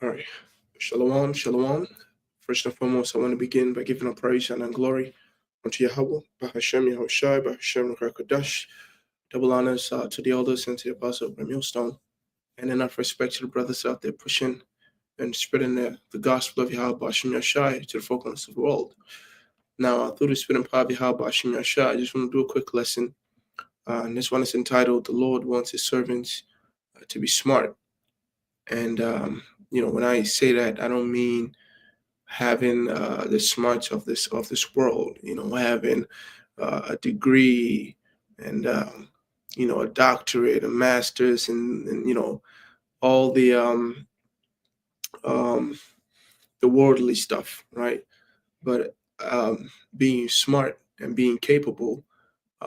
All right. Shalom, shalom. First and foremost, I want to begin by giving a praise and glory unto Yahweh, Bahashem Yahushai, Bahashem Rakadash. Double honors to the elders and to the apostle of Millstone. And then our respect to the brothers out there pushing and spreading the gospel of Yahweh, Bahashem Yashai, to the folk of the world. Now, through the spirit and power of Yahweh, Bahashem Yashai, I just want to do a quick lesson. And this one is entitled, The Lord Wants His Servants to Be Smart. And, when I say that, I don't mean having the smarts of this world, having a degree and a doctorate, a master's, and all the worldly stuff, right? But being smart and being capable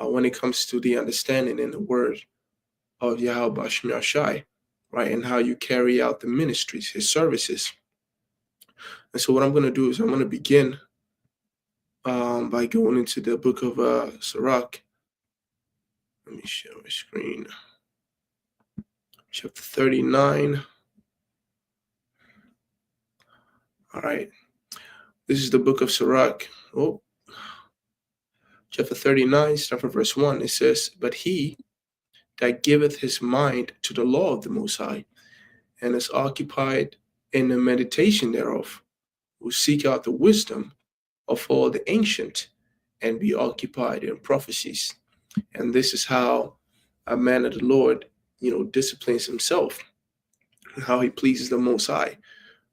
when it comes to the understanding and the word of Yahweh Bashim Yashai, right? And how you carry out the ministries, his services. And so what I'm going to do is I'm going to begin by going into the book of Sirach. Let me share my screen. Chapter 39. All right. This is the book of Sirach. Chapter 39, start from verse 1. It says, But he that giveth his mind to the law of the Most High, and is occupied in the meditation thereof, will seek out the wisdom of all the ancient, and be occupied in prophecies. And this is how a man of the Lord, disciplines himself, and how he pleases the Most High.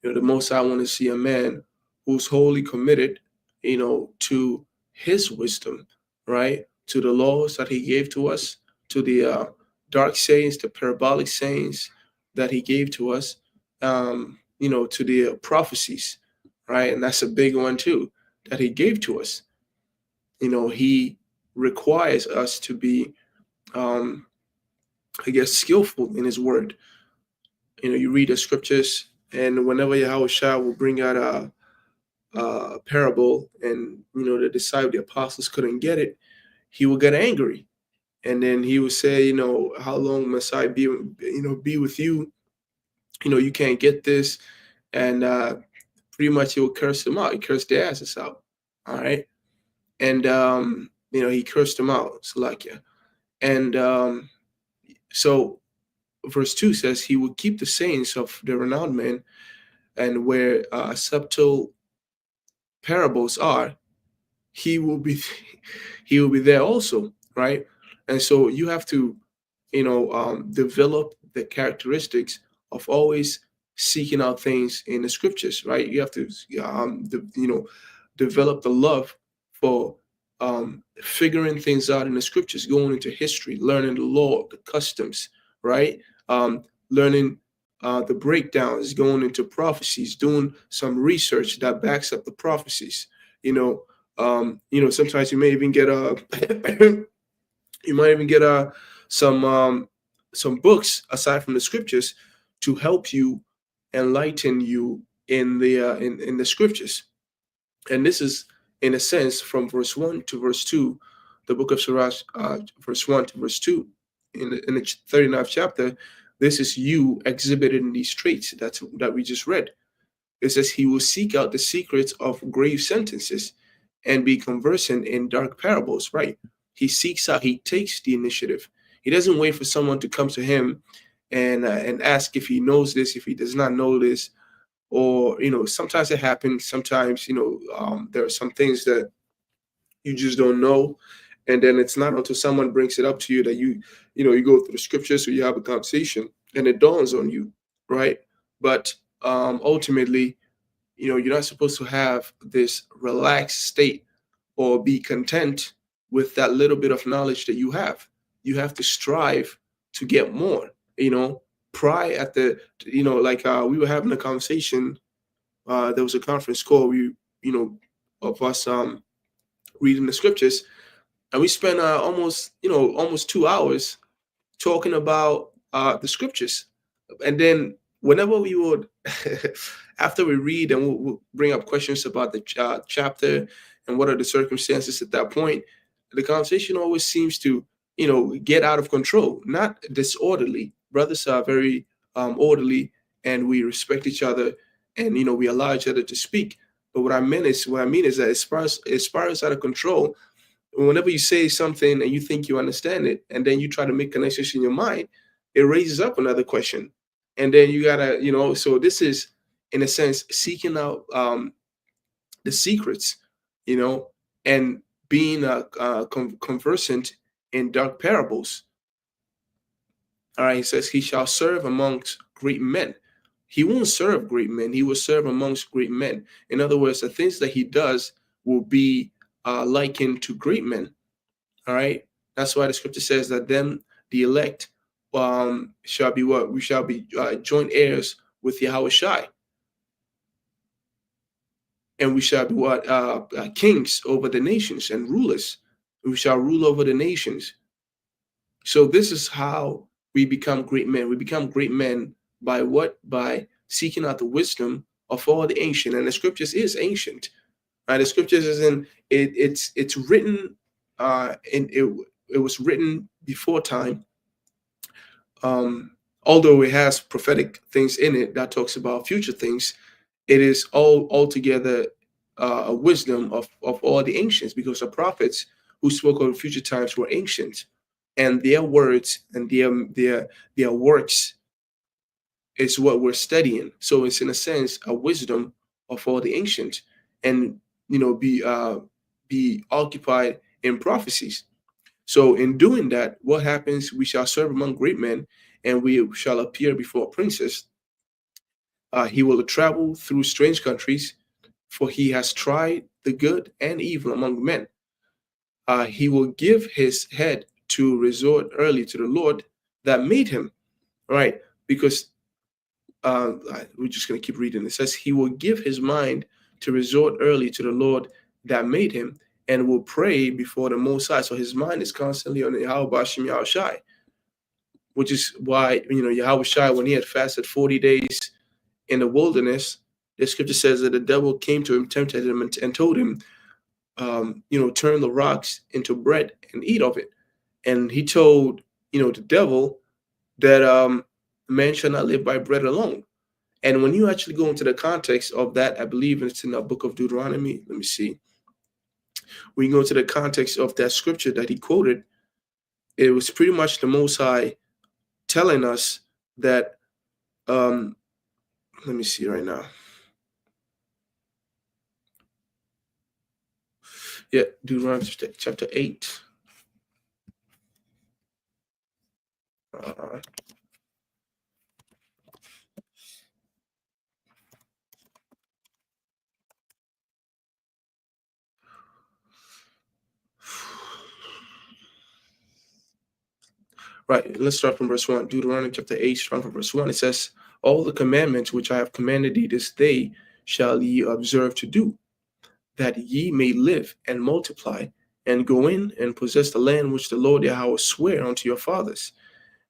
The Most High want to see a man who's wholly committed, to his wisdom, right? To the laws that he gave to us, to the dark sayings, the parabolic sayings that he gave to us, to the prophecies, right? And that's a big one too, that he gave to us. He requires us to be, skillful in his word. You read the scriptures, and whenever Yahweh Shah will bring out a parable, and the apostles couldn't get it, he will get angry, and then he would say, how long must I be with you? You can't get this, and pretty much he will curse them out. He cursed their asses out. All right, and he cursed them out, Salakia, and so verse 2 says he will keep the sayings of the renowned men, and where subtle parables are, he will be there also, right? And so you have to develop the characteristics of always seeking out things in the scriptures, right? You have to develop the love for figuring things out in the scriptures, going into history, learning the law, the customs, right? Learning the breakdowns, going into prophecies, doing some research that backs up the prophecies. Sometimes you may even get some books aside from the scriptures to help you, enlighten you in the scriptures. And this is, in a sense, from verse 1 to verse 2, the book of Sirach, verse 1 to verse 2, in the 39th chapter. This is you exhibiting these traits that we just read. It says he will seek out the secrets of grave sentences and be conversant in dark parables, right? He seeks out, he takes the initiative. He doesn't wait for someone to come to him and ask if he knows this, if he does not know this, or, sometimes it happens. Sometimes, there are some things that you just don't know. And then it's not until someone brings it up to you that you go through the scriptures, or you have a conversation, and it dawns on you, right? But ultimately, you're not supposed to have this relaxed state or be content with that little bit of knowledge that you have. You have to strive to get more, pry at the, we were having a conversation. There was a conference call, of us reading the scriptures, and we spent almost 2 hours talking about the scriptures. And then whenever we would, after we read, and we'll bring up questions about the chapter and what are the circumstances at that point, the conversation always seems to, get out of control, not disorderly. Brothers are very orderly and we respect each other, and we allow each other to speak. But what I mean is that it spirals out of control. Whenever you say something and you think you understand it, and then you try to make connections in your mind, it raises up another question, and then you gotta, So this is, in a sense, seeking out the secrets, and being conversant in dark parables. All right, he says he shall serve amongst great men. He won't serve great men. He will serve amongst great men. In other words, the things that he does will be likened to great men. All right. That's why the scripture says that them, the elect, shall be what? We shall be joint heirs with Yahweh Shai. And we shall be what? Kings over the nations and rulers. We shall rule over the nations. So this is how we become great men. We become great men by what? By seeking out the wisdom of all the ancient. And the scriptures is ancient. The scriptures is it's written, and it was written before time. Although it has prophetic things in it that talks about future things, it is altogether a wisdom of all the ancients, because the prophets who spoke of future times were ancient, and their words and their works is what we're studying. So it's, in a sense, a wisdom of all the ancients, and be occupied in prophecies. So in doing that, what happens? We shall serve among great men, and we shall appear before princes. He will travel through strange countries, for he has tried the good and evil among men. He will give his head to resort early to the Lord that made him. Right? Because we're just going to keep reading. It says, he will give his mind to resort early to the Lord that made him, and will pray before the Most High. So his mind is constantly on Yahweh Bashem Yahweh Shai, which is why, Yahweh Shai, when he had fasted 40 days in the wilderness, the scripture says that the devil came to him, tempted him, and told him, turn the rocks into bread and eat of it. And he told, the devil that man shall not live by bread alone. And when you actually go into the context of that, I believe it's in the book of Deuteronomy. Let me see. When you go into the context of that scripture that he quoted, it was pretty much the Most High telling us that, let me see right now. Yeah, Deuteronomy chapter 8. Right, let's start from verse 1. Deuteronomy chapter 8, starting from verse 1. It says, all the commandments which I have commanded thee this day shall ye observe to do, that ye may live and multiply, and go in and possess the land which the Lord Yahweh sware unto your fathers.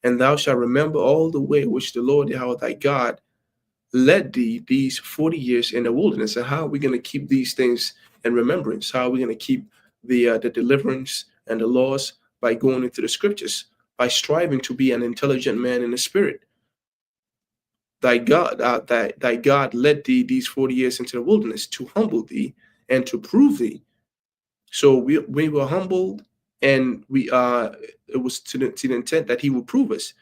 And thou shalt remember all the way which the Lord Yahweh thy God led thee these 40 years in the wilderness. And how are we going to keep these things in remembrance? How are we going to keep the deliverance and the laws? By going into the scriptures, by striving to be an intelligent man in the spirit. Thy God led thee these 40 years into the wilderness to humble thee and to prove thee. So we were humbled, and it was to the intent that he would prove us,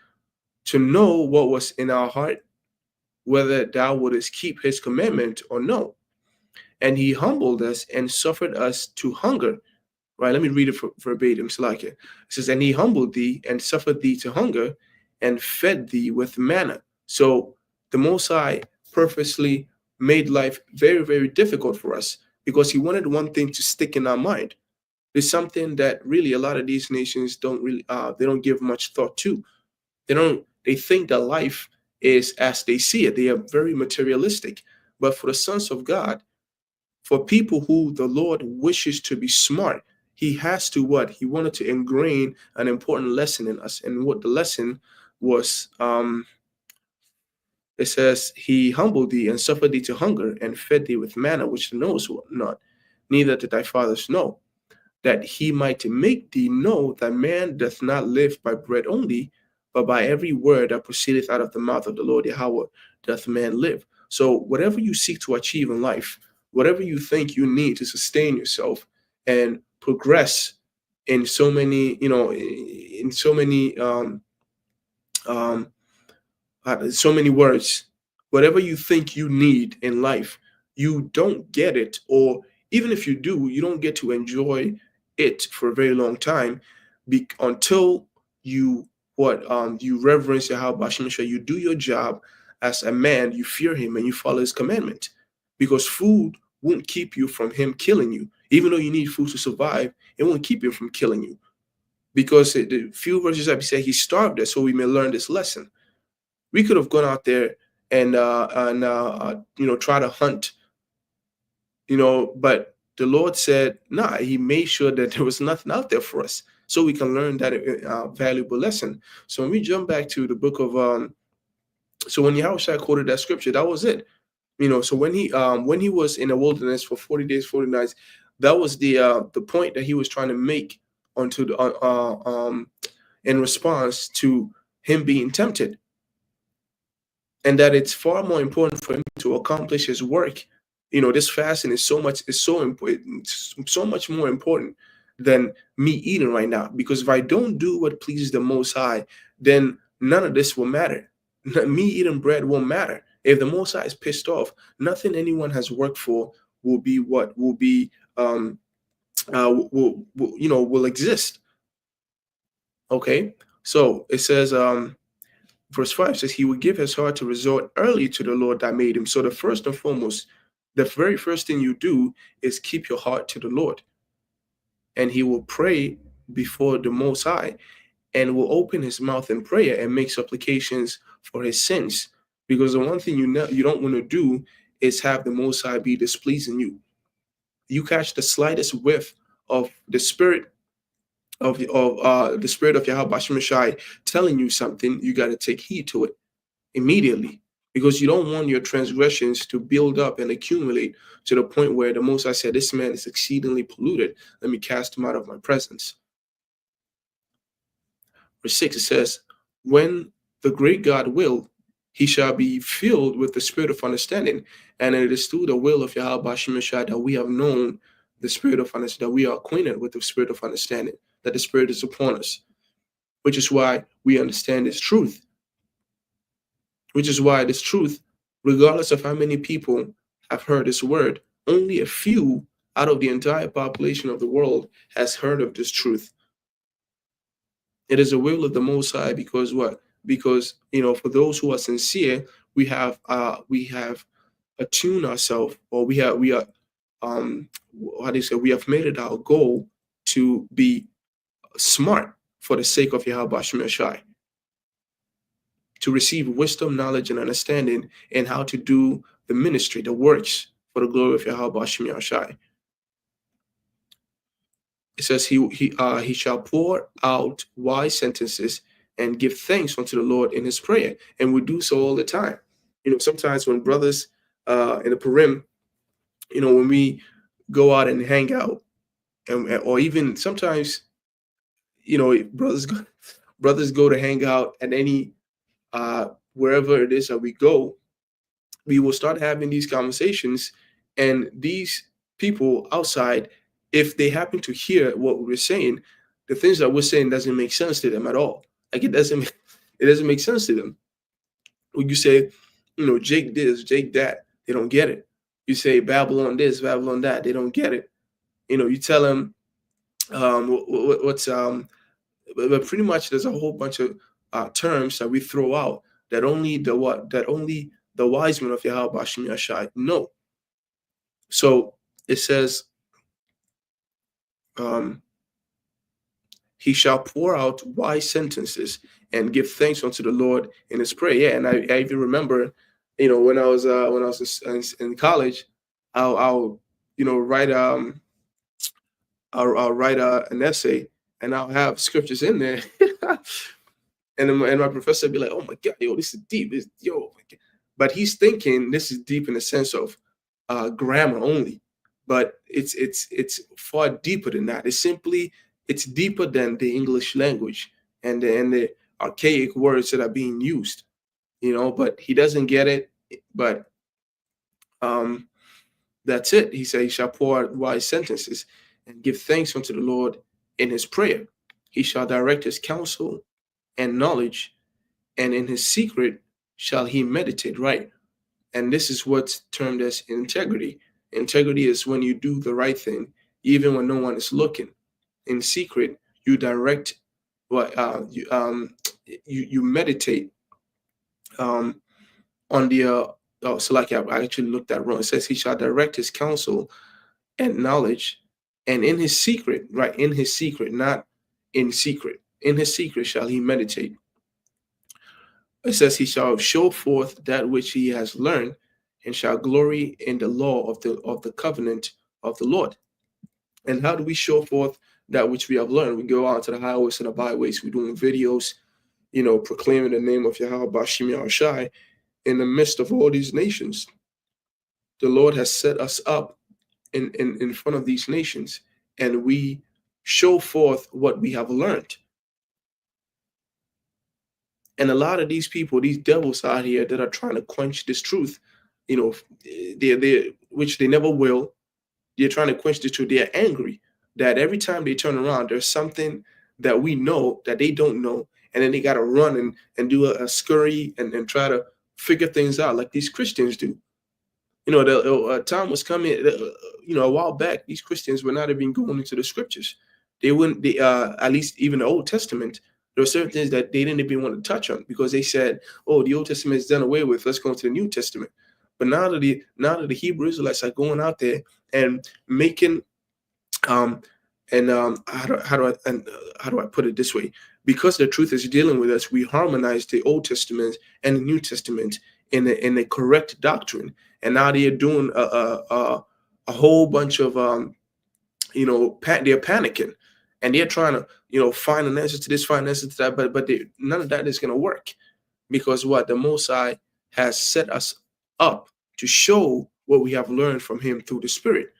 to know what was in our heart, whether thou wouldest keep his commandment or no. And he humbled us and suffered us to hunger. Right, let me read it verbatim. So like it says, and he humbled thee and suffered thee to hunger, and fed thee with manna. So the Most High purposely made life very, very difficult for us, because he wanted one thing to stick in our mind. There's something that really a lot of these nations don't really they don't give much thought to. They think that life is as they see it. They are very materialistic. But for the sons of God, for people who the Lord wishes to be smart, he has to what? He wanted to ingrain an important lesson in us. And what the lesson was, it says, he humbled thee and suffered thee to hunger, and fed thee with manna, which thou knowest not, neither did thy fathers know, that he might make thee know that man doth not live by bread only, but by every word that proceedeth out of the mouth of the Lord Yahweh doth man live. So whatever you seek to achieve in life, whatever you think you need to sustain yourself and progress in so many, in so many um, so many words. Whatever you think you need in life, you don't get it, or even if you do, you don't get to enjoy it for a very long time, until you you reverence Yahweh Hashem. You do your job as a man, you fear Him, and you follow His commandment, because food won't keep you from Him killing you. Even though you need food to survive, it won't keep Him from killing you, because the few verses that we say He starved us so we may learn this lesson. We could have gone out there and try to hunt, but the Lord said, nah, He made sure that there was nothing out there for us so we can learn that valuable lesson. So when we jump back to the book of, so when Yahushua quoted that scripture, that was it. So when he was in the wilderness for 40 days, 40 nights, that was the point that He was trying to make onto the, in response to Him being tempted. And that it's far more important for Him to accomplish His work. This fasting is so important, so much more important than me eating right now. Because if I don't do what pleases the Most High, then none of this will matter. Me eating bread won't matter. If the Most High is pissed off, nothing anyone has worked for will exist. Okay, so it says, verse 5 says, He will give His heart to resort early to the Lord that made him. So the first and foremost, the very first thing you do is keep your heart to the Lord. And He will pray before the Most High and will open his mouth in prayer and make supplications for his sins. Because the one thing you don't want to do is have the Most High be displeasing you. You catch the slightest whiff of the spirit of the spirit of Yahweh Shai telling you something, you got to take heed to it immediately, because you don't want your transgressions to build up and accumulate to the point where the Most High said, this man is exceedingly polluted. Let me cast him out of my presence. Verse 6, it says, when the great God will, He shall be filled with the spirit of understanding. And it is through the will of Yahweh Shai that we have known the spirit of understanding, that we are acquainted with the spirit of understanding, that the Spirit is upon us, which is why we understand this truth. Which is why this truth, regardless of how many people have heard this word, only a few out of the entire population of the world has heard of this truth. It is the will of the Most High, because what? Because, for those who are sincere, we have attuned ourselves, or we have made it our goal to be smart for the sake of Yahweh Shai, to receive wisdom, knowledge, and understanding in how to do the ministry, the works for the glory of Yahweh Shai. It says he shall pour out wise sentences and give thanks unto the Lord in his prayer. And we do so all the time. Sometimes when brothers in the Purim, when we go out and hang out, or even sometimes, brothers go to hang out at any wherever it is that we go, we will start having these conversations, and these people outside, if they happen to hear what we're saying, the things that we're saying doesn't make sense to them at all. Like it doesn't make sense to them. When you say, Jake this, Jake that, they don't get it. You say Babylon this, Babylon that, they don't get it. You tell them but pretty much there's a whole bunch of terms that we throw out that only the wise men of Yahweh Shai know. So it says, he shall pour out wise sentences and give thanks unto the Lord in his prayer. Yeah, and I even remember, when I was in college, I'll write I'll write an essay, and I'll have scriptures in there, and my professor would be like, "Oh my God, yo, this is deep, but he's thinking this is deep in the sense of grammar only, but it's far deeper than that. It's deeper than the English language and the archaic words that are being used, but he doesn't get it. But um, that's it. He said, he shall pour out wise sentences and give thanks unto the Lord in his prayer. He shall direct his counsel and knowledge, and in his secret shall he meditate, right? And this is what's termed as integrity. Integrity is when you do the right thing, even when no one is looking. In secret, you direct what you meditate on the so like I actually looked at wrong. It says he shall direct his counsel and knowledge, and in his secret, right? In his secret, not in secret. In his secret shall he meditate. It says he shall show forth that which he has learned, and shall glory in the law of the covenant of the Lord. And how do we show forth that which we have learned? We go out to the highways and the byways. We're doing videos, proclaiming the name of Yahweh Bashim Yahushai in the midst of all these nations. The Lord has set us up in front of these nations, and we show forth what we have learned. And a lot of these people, these devils out here that are trying to quench this truth, they which they never will. They're trying to quench the truth. They're angry that every time they turn around, there's something that we know that they don't know, and then they got to run and do a scurry and try to figure things out like these Christians do. The time was coming, a while back, these Christians were not even going into the scriptures. They wouldn't, at least even the Old Testament, there were certain things that they didn't even want to touch on because they said, oh, the Old Testament is done away with. Let's go into the New Testament. But now that the Hebrew Israelites are going out there and making, how do I put it this way? Because the truth is dealing with us, we harmonize the Old Testament and the New Testament in the correct doctrine. And now they're doing a whole bunch of they're panicking, and they're trying to find an answer to this, find an answer to that, but none of that is going to work, because what the Most High has set us up to show what we have learned from Him through the Spirit,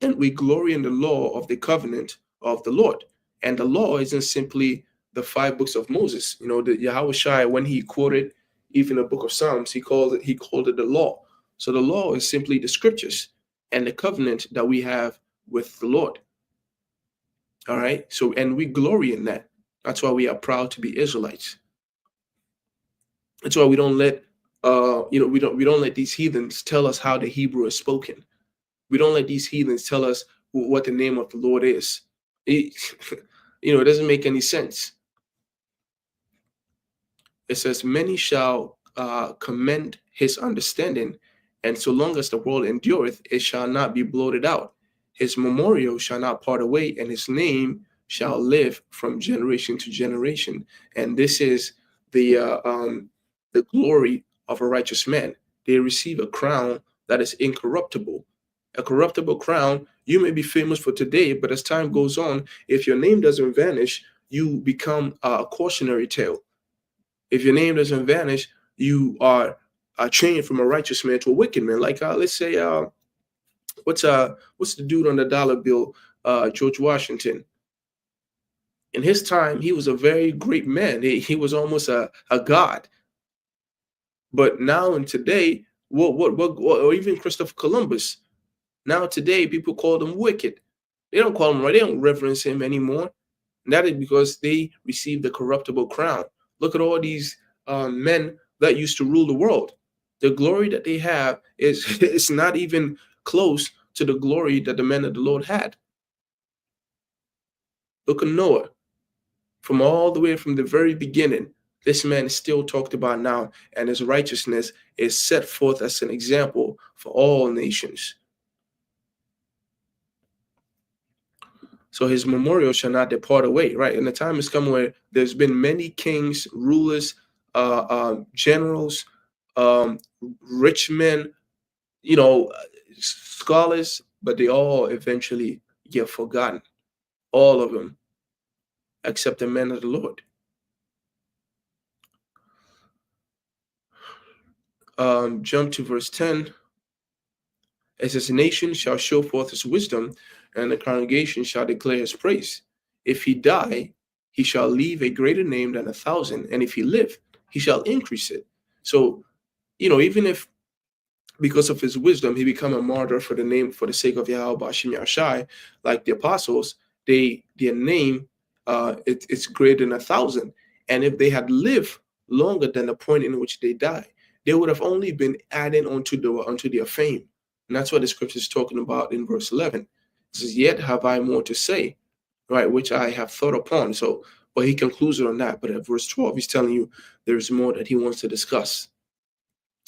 and we glory in the law of the covenant of the Lord. And the law isn't simply the 5 books of Moses. The Yahushua, when he quoted even the book of Psalms, he called it the law. So the law is simply the scriptures and the covenant that we have with the Lord. All right. So, and we glory in that. That's why we are proud to be Israelites. That's why we don't let we don't let these heathens tell us how the Hebrew is spoken. We don't let these heathens tell us what the name of the Lord is. It doesn't make any sense. It says, many shall commend his understanding, and so long as the world endureth, it shall not be blotted out. His memorial shall not part away, and his name shall live from generation to generation. And this is the glory of a righteous man. They receive a crown that is incorruptible. A corruptible crown, you may be famous for today, but as time goes on, if your name doesn't vanish, you become a cautionary tale. If your name doesn't vanish, you are changed from a righteous man to a wicked man. Like let's say, what's the dude on the dollar bill? George Washington. In his time, he was a very great man. He was almost a god. But now and today, or even Christopher Columbus. Now today, people call them wicked. They don't call him right. They don't reverence him anymore. And that is because they received the corruptible crown. Look at all these men that used to rule the world. The glory that they have is not even close to the glory that the men of the Lord had. Look at Noah. From all the way from the very beginning, this man is still talked about now, and his righteousness is set forth as an example for all nations. So his memorial shall not depart away, right? And the time has come where there's been many kings, rulers, generals, rich men, scholars, but they all eventually get forgotten. All of them, except the men of the Lord. Jump to verse 10. It says, "A nation shall show forth his wisdom, and the congregation shall declare his praise. If he die, he shall leave a greater name than 1,000. And if he live, he shall increase it. So, even if because of his wisdom, he become a martyr for the name, for the sake of Yahweh Bashim Yashai, like the apostles, their name, it's greater than 1,000. And if they had lived longer than the point in which they died, they would have only been adding onto their fame. And that's what the scripture is talking about in verse 11. It says, yet have I more to say, right, which I have thought upon. So, but he concludes it on that. But at verse 12, he's telling you there's more that he wants to discuss,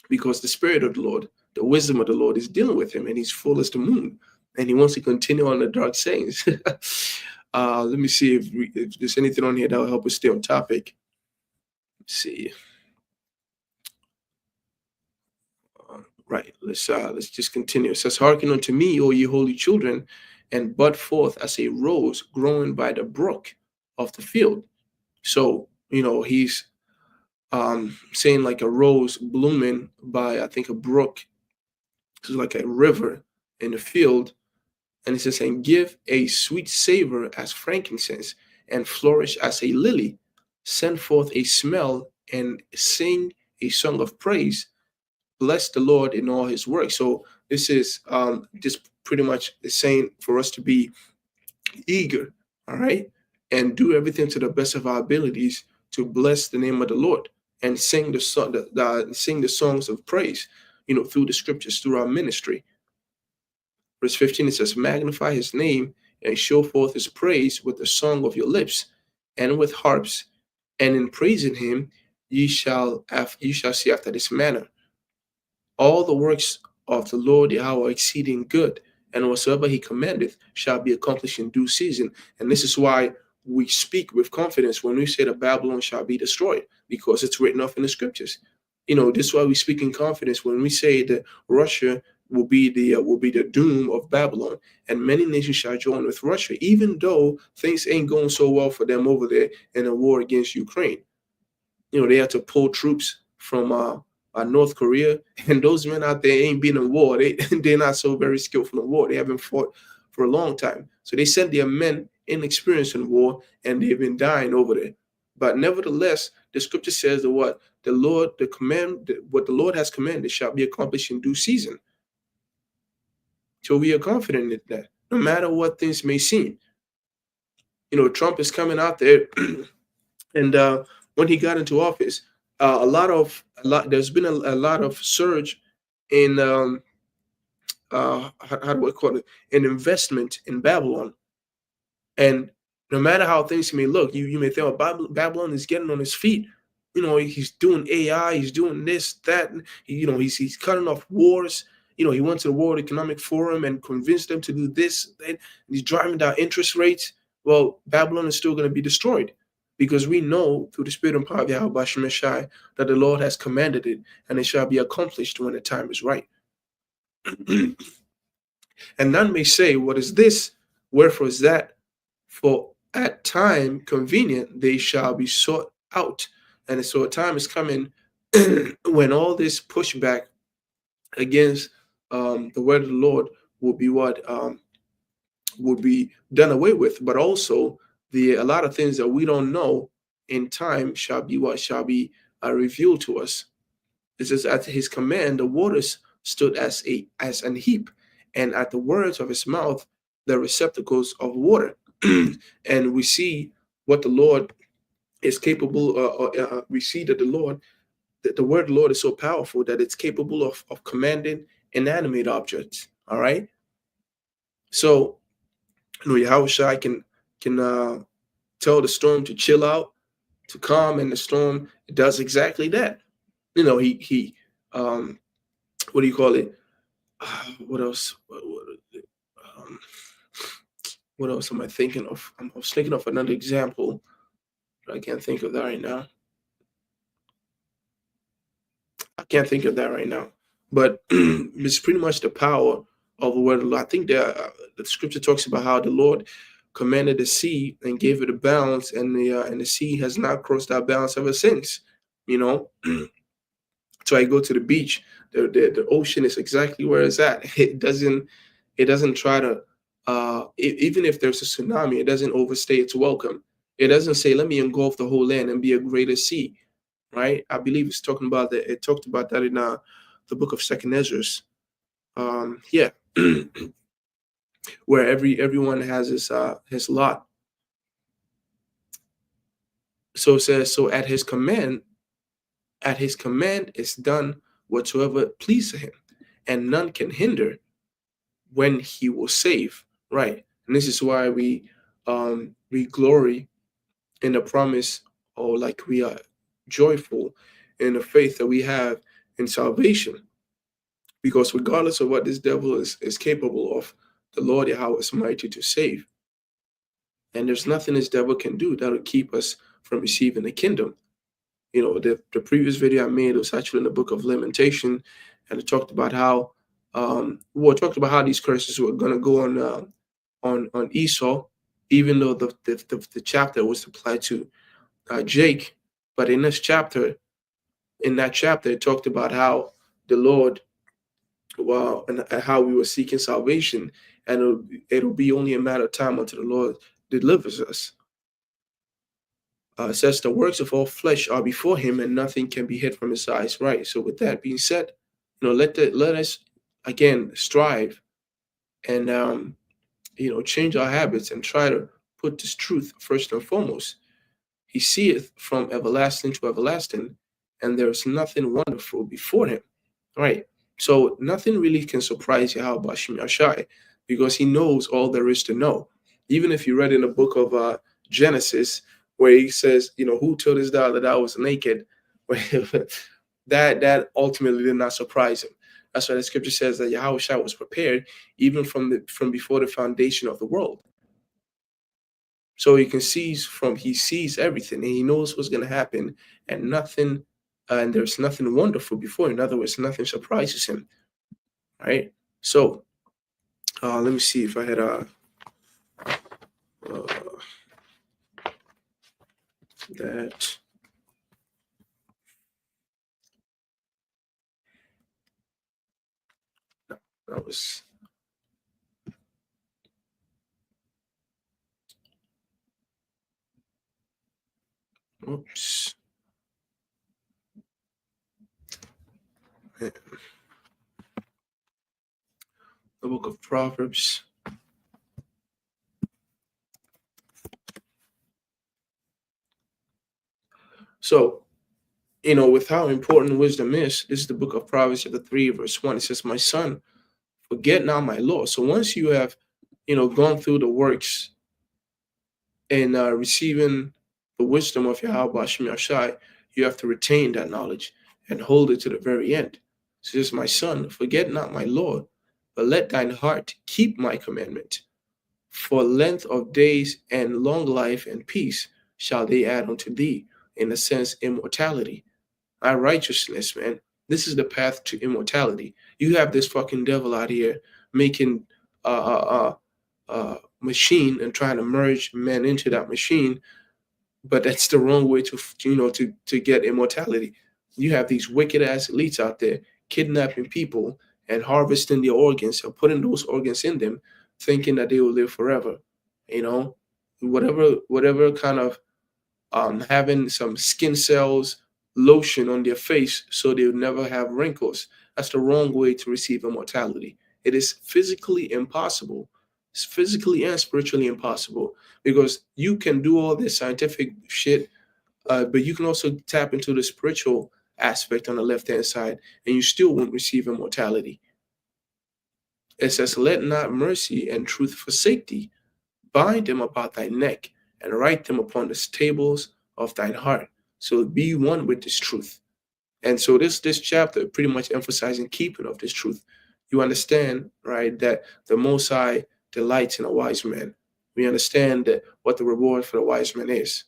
because the Spirit of the Lord, the wisdom of the Lord is dealing with him, and he's full as the moon, and he wants to continue on the dark sayings. Let me see if there's anything on here that will help us stay on topic. Let's see. Right, let's just continue. It says, hearken unto me, O ye holy children, and bud forth as a rose growing by the brook of the field. So, he's saying like a rose blooming by, I think, a brook, so like a river in the field. And it says, and give a sweet savor as frankincense, and flourish as a lily, send forth a smell, and sing a song of praise. Bless the Lord in all his work. So this is just pretty much saying for us to be eager, all right, and do everything to the best of our abilities to bless the name of the Lord, and sing sing the songs of praise, through the scriptures, through our ministry. Verse 15, it says, magnify his name and show forth his praise with the song of your lips and with harps, and in praising him ye shall see after this manner. All the works of the Lord Yahweh are exceeding good, and whatsoever he commandeth shall be accomplished in due season. And this is why we speak with confidence when we say that Babylon shall be destroyed, because it's written off in the scriptures. This is why we speak in confidence when we say that Russia will be the doom of Babylon, and many nations shall join with Russia, even though things ain't going so well for them over there in a war against Ukraine. They had to pull troops from North Korea, and those men out there ain't been in war. They're not so very skillful in war. They haven't fought for a long time. So they sent their men inexperienced in war, and they've been dying over there. But nevertheless, the scripture says that what the Lord has commanded shall be accomplished in due season. So we are confident in that, no matter what things may seem. Trump is coming out there, and when he got into office, there's been a lot of surge in how do I call it, an investment in Babylon. And no matter how things may look, you may think, oh, Babylon is getting on his feet. He's doing AI, he's doing this, that. He's cutting off wars. He went to the World Economic Forum and convinced them to do this. And he's driving down interest rates. Well, Babylon is still going to be destroyed, because we know through the Spirit and power of Yahweh Bashim Yashai that the Lord has commanded it, and it shall be accomplished when the time is right. And none may say, what is this? Wherefore is that? For at time convenient they shall be sought out. And so a time is coming when all this pushback against the word of the Lord will be would be done away with, but also a lot of things that we don't know in time shall be revealed to us. It says, at his command the waters stood as an heap, and at the words of his mouth the receptacles of water. And we see what the Lord is capable. We see that the word of the Lord is so powerful that it's capable of commanding inanimate objects. All right. So, Yahweh can tell the storm to chill out, to calm, and the storm does exactly that. He what do you call it? What else? What else am I thinking of? I was thinking of another example, but I can't think of that right now. But it's pretty much the power of the word of the Lord. I think the scripture talks about how the Lord commanded the sea and gave it a bounds, and the sea has not crossed that bounds ever since. So I go to the beach, the ocean is exactly where it's at. It doesn't try to even if there's a tsunami, it doesn't overstay its welcome. It doesn't say, let me engulf the whole land and be a greater sea, right? I believe it's talking about that. It talked about that in the book of Second Ezra. Yeah, where everyone has his lot. So it says, so at his command is done whatsoever pleases him, and none can hinder when he will save. Right. And this is why we glory in the promise, or like we are joyful in the faith that we have in salvation. Because regardless of what this devil is capable of, the Lord Yahweh is mighty to save. And there's nothing this devil can do that'll keep us from receiving the kingdom. You know, the previous video I made was actually in the book of Lamentation, and it talked about how talked about how these curses were going to go on Esau, even though the chapter was applied to Jake. But in that chapter, it talked about how the Lord, well, and how we were seeking salvation, and it'll be only a matter of time until the Lord delivers us. It says the works of all flesh are before him, and nothing can be hid from his eyes. Right. So with that being said, let us again strive and change our habits and try to put this truth first and foremost. He seeth from everlasting to everlasting, and there is nothing wonderful before him. Right. So nothing really can surprise Yahweh Shem Yashai, because he knows all there is to know. Even if you read in the book of Genesis, where he says, who told us that I was naked, that ultimately did not surprise him. That's why the scripture says that Yahweh was prepared even from before the foundation of the world. So he sees everything, and he knows what's going to happen, and there's nothing wonderful before him. In other words, nothing surprises him. Right. So let me see if I had that was oops. The book of Proverbs. So, with how important wisdom is, this is the book of Proverbs chapter 3, verse 1. It says, my son, forget not my law. So once you have, gone through the works and receiving the wisdom of Yahweh Shem Yashai, you have to retain that knowledge and hold it to the very end. So it says, my son, forget not my law, but let thine heart keep my commandment. For length of days and long life and peace shall they add unto thee. In a sense, immortality. Our righteousness, man. This is the path to immortality. You have this fucking devil out here making machine and trying to merge men into that machine, but that's the wrong way to get immortality. You have these wicked ass elites out there kidnapping people and harvesting their organs and putting those organs in them, thinking that they will live forever. Whatever kind of having some skin cells lotion on their face so they'll never have wrinkles. That's the wrong way to receive immortality. It is physically impossible. It's physically and spiritually impossible, because you can do all this scientific shit, but you can also tap into the spiritual aspect on the left-hand side, and you still won't receive immortality. It says, let not mercy and truth forsake thee. Bind them about thy neck and write them upon the tables of thine heart. So be one with this truth. And so this chapter pretty much emphasizing keeping of this truth. You understand, right, that the Most High delights in a wise man. We understand that what the reward for the wise man is.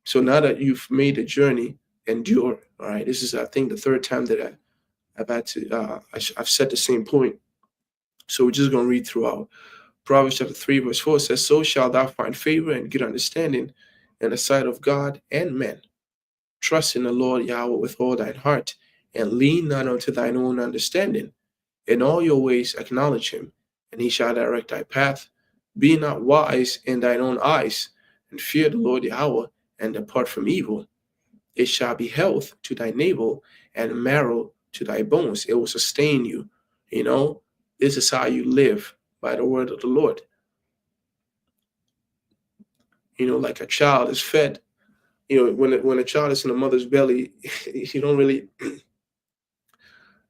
So now that you've made the journey, endure. All right, this is, I think, the third time that I've had to I've said the same point. So we're just going to read throughout. Proverbs chapter 3, verse 4 says, so shalt thou find favor and good understanding in the sight of God and men. Trust in the Lord Yahweh with all thine heart, and lean not unto thine own understanding. In all your ways acknowledge him, and he shall direct thy path. Be not wise in thine own eyes, and fear the Lord Yahweh, and depart from evil. It shall be health to thy navel and marrow to thy bones. It will sustain you. You know, this is how you live, by the word of the Lord. You know, like a child is fed. You know, when a child is in a mother's belly, you don't really,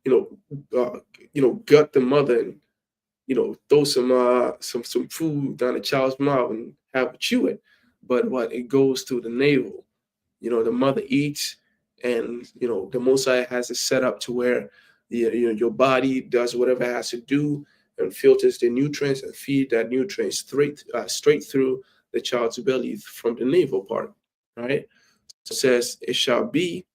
you gut the mother and throw some food down the child's mouth and have it chew it. But what it goes through the navel. The mother eats, and the Most High has it set up to where your body does whatever it has to do and filters the nutrients and feed that nutrients straight through the child's belly from the navel part. Right? It says, it shall be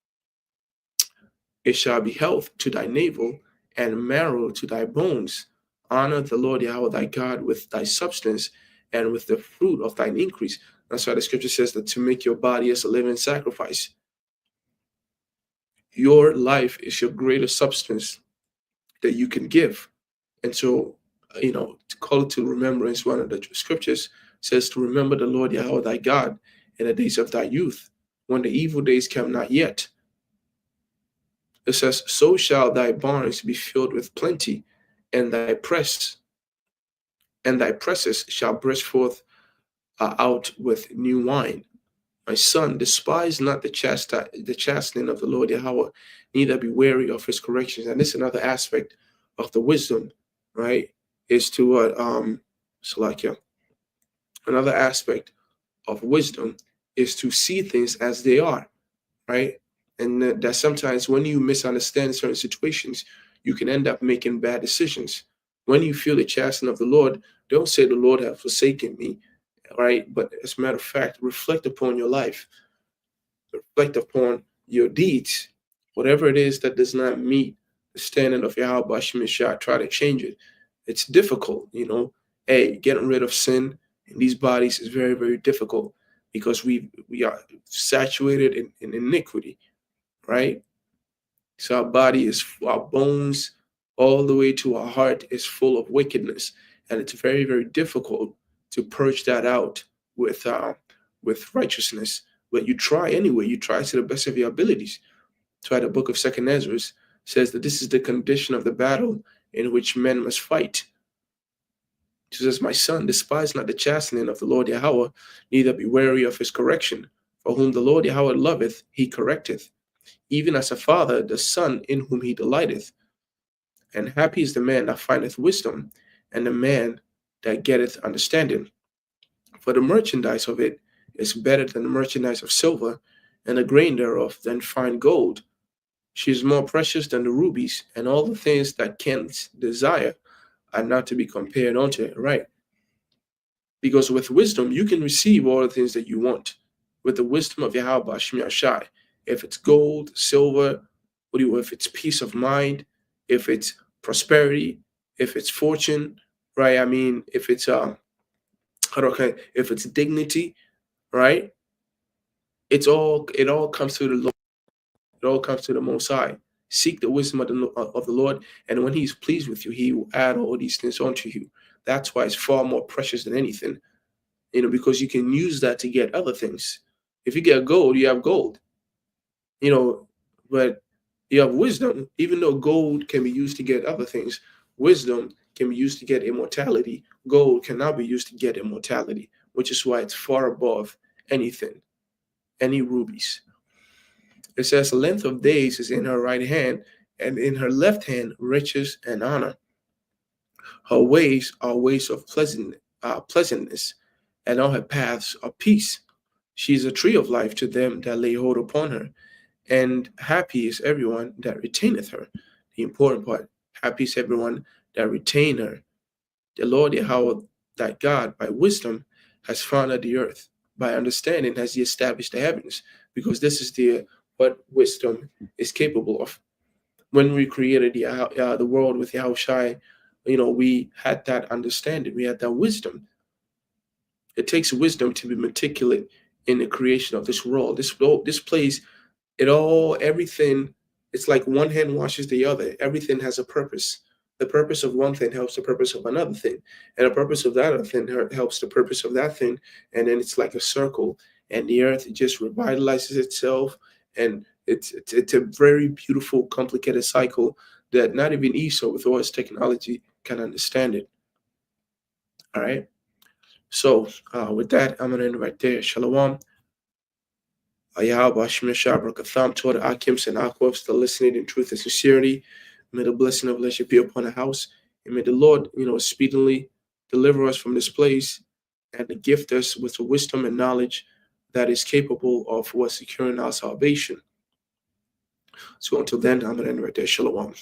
health to thy navel and marrow to thy bones. Honor the Lord Yahweh thy God with thy substance and with the fruit of thine increase. That's why the scripture says that to make your body as a living sacrifice. Your life is your greatest substance that you can give. And so, to call it to remembrance, one of the scriptures says to remember the Lord Yahweh thy God in the days of thy youth, when the evil days come not yet. It says, so shall thy barns be filled with plenty, and thy presses shall burst forth out with new wine. My son, despise not the chastening of the Lord Yahweh, neither be weary of his corrections. And this is another aspect of the wisdom, right? Is to what another aspect of wisdom is to see things as they are, right? And that sometimes when you misunderstand certain situations, you can end up making bad decisions. When you feel the chastening of the Lord, don't say the Lord have forsaken me, right? But as a matter of fact, reflect upon your life, reflect upon your deeds. Whatever it is that does not meet the standard of Yahweh Bashim Shah, try to change it. It's difficult, Hey, getting rid of sin in these bodies is very, very difficult because we are saturated in iniquity, right? So our bones, all the way to our heart is full of wickedness, and it's very, very difficult to purge that out with righteousness. But you try anyway. You try to the best of your abilities. Try the book of Second Ezra says that this is the condition of the battle in which men must fight. It says, my son, despise not the chastening of the Lord Yahweh, neither be weary of his correction. For whom the Lord Yahweh loveth, he correcteth, even as a father the son in whom he delighteth. And happy is the man that findeth wisdom, and the man that getteth understanding. For the merchandise of it is better than the merchandise of silver, and the grain thereof than fine gold. She is more precious than the rubies, and all the things that canst desire are not to be compared unto it, right? Because with wisdom, you can receive all the things that you want. With the wisdom of Yahweh Shemi Ashai, if it's gold, silver, if it's peace of mind, if it's prosperity, if it's fortune, right? I mean, if it's if it's dignity, right? It all comes to the Lord. It all comes to the Most High. Seek the wisdom of the Lord, and when He's pleased with you, He will add all these things onto you. That's why it's far more precious than anything, because you can use that to get other things. If you get gold, you have gold, but you have wisdom. Even though gold can be used to get other things, wisdom can be used to get immortality. Gold cannot be used to get immortality, which is why it's far above anything, any rubies. It says, length of days is in her right hand, and in her left hand riches and honor. Her ways are ways of pleasantness, and all her paths are peace. She is a tree of life to them that lay hold upon her, and happy is everyone that retaineth her. The important part, happy is everyone that retain her. The Lord Yahweh, thy God, by wisdom has founded the earth. By understanding has he established the heavens, because this is what wisdom is capable of. When we created the world with Yahushai, we had that understanding. We had that wisdom. It takes wisdom to be meticulous in the creation of this world. This place, everything, it's like one hand washes the other. Everything has a purpose. the purpose of one thing helps the purpose of another thing, and the purpose of that other thing helps the purpose of that thing, and then it's like a circle, and the earth just revitalizes itself, and it's a very beautiful, complicated cycle that not even Esau, with all his technology, can understand it. All right. So with that, I'm gonna end right there. Shalom. Yahweh Shemir Shabrak to the Akims and Aquas, still listening in truth and sincerity. May the blessing of blessing be upon the house. And may the Lord, speedily deliver us from this place and to gift us with the wisdom and knowledge that is capable of securing our salvation. So until then, I'm going to end right there. Shalom.